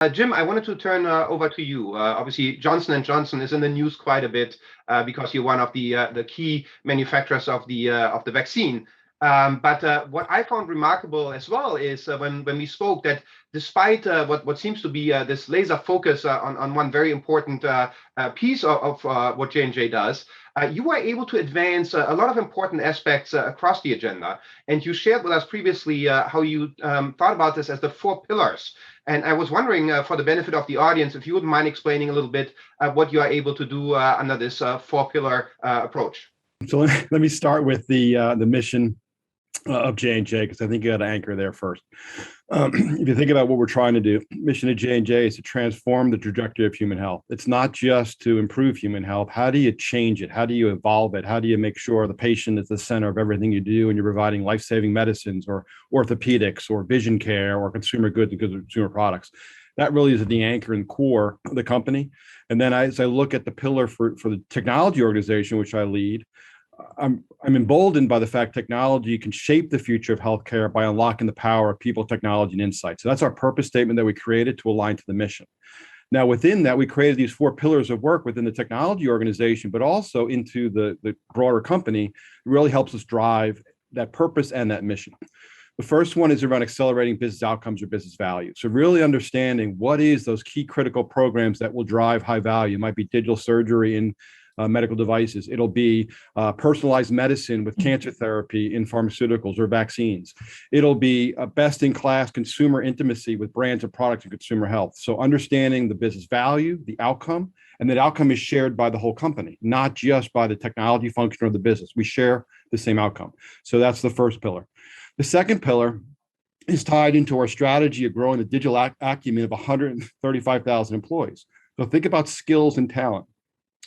Jim, I wanted to turn over to you. Obviously, Johnson & Johnson is in the news quite a bit because you're one of the key manufacturers of the vaccine. But what I found remarkable as well is when we spoke that despite what seems to be this laser focus on one very important piece of what J&J does, you were able to advance a lot of important aspects across the agenda. And you shared with us previously how you thought about this as the 4 pillars. And I was wondering, for the benefit of the audience, if you wouldn't mind explaining a little bit what you are able to do under this 4-pillar approach. So let me start with the mission of J&J, because I think you got to anchor there first. If you think about what we're trying to do, mission of J&J is to transform the trajectory of human health. It's not just to improve human health. How do you change it? How do you evolve it? How do you make sure the patient is the center of everything you do and you're providing life-saving medicines or orthopedics or vision care or consumer goods and consumer products? That really is the anchor and core of the company. And then as I look at the pillar for the technology organization, which I lead, I'm emboldened by the fact technology can shape the future of healthcare by unlocking the power of people, technology, and insight. So that's our purpose statement that we created to align to the mission. Now, within that, we created these 4 pillars of work within the technology organization, but also into the broader company. It really helps us drive that purpose and that mission. The first one is around accelerating business outcomes or business value. So really understanding what is those key critical programs that will drive high value. It might be digital surgery in medical devices. It'll be personalized medicine with cancer therapy in pharmaceuticals or vaccines. It'll be a best-in-class consumer intimacy with brands and products and consumer health. So understanding the business value, the outcome, and that outcome is shared by the whole company, not just by the technology function of the business. We share the same outcome. So that's the first pillar. The second pillar is tied into our strategy of growing the digital acumen of 135,000 employees. So think about skills and talent.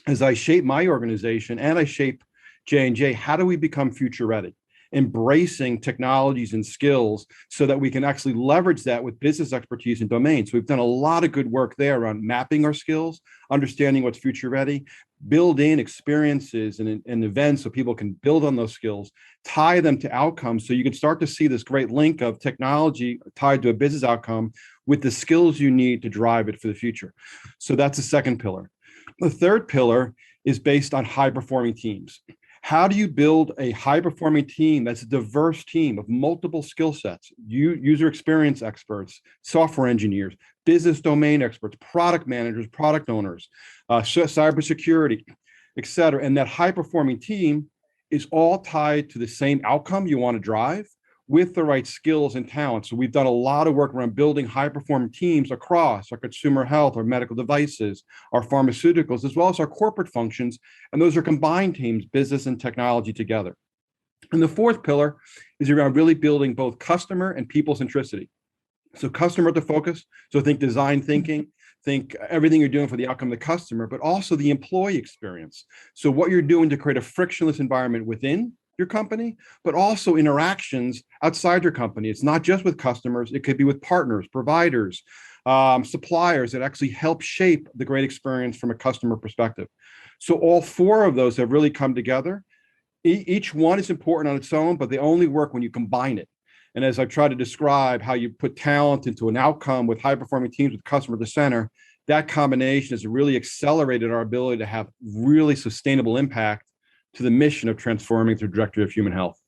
As I shape my organization and I shape J&J, how do we become future ready? Embracing technologies and skills so that we can actually leverage that with business expertise and domains. So we've done a lot of good work there around mapping our skills, understanding what's future ready, build in experiences and events so people can build on those skills, tie them to outcomes so you can start to see this great link of technology tied to a business outcome with the skills you need to drive it for the future. So that's the second pillar. The third pillar is based on high-performing teams. How do you build a high-performing team that's a diverse team of multiple skill sets, user experience experts, software engineers, business domain experts, product managers, product owners, cybersecurity, et cetera. And that high-performing team is all tied to the same outcome you want to drive with the right skills and talent. So we've done a lot of work around building high-performing teams across our consumer health, our medical devices, our pharmaceuticals, as well as our corporate functions. And those are combined teams, business and technology together. And the fourth pillar is around really building both customer and people centricity. So customer at the focus. So think design thinking, think everything you're doing for the outcome of the customer, but also the employee experience. So what you're doing to create a frictionless environment within your company, but also interactions outside your company. It's not just with customers. It could be with partners, providers, suppliers that actually help shape the great experience from a customer perspective. So all 4 of those have really come together. Each one is important on its own, but they only work when you combine it. And as I've tried to describe how you put talent into an outcome with high-performing teams with customer at the center, that combination has really accelerated our ability to have really sustainable impact to the mission of transforming the trajectory of human health.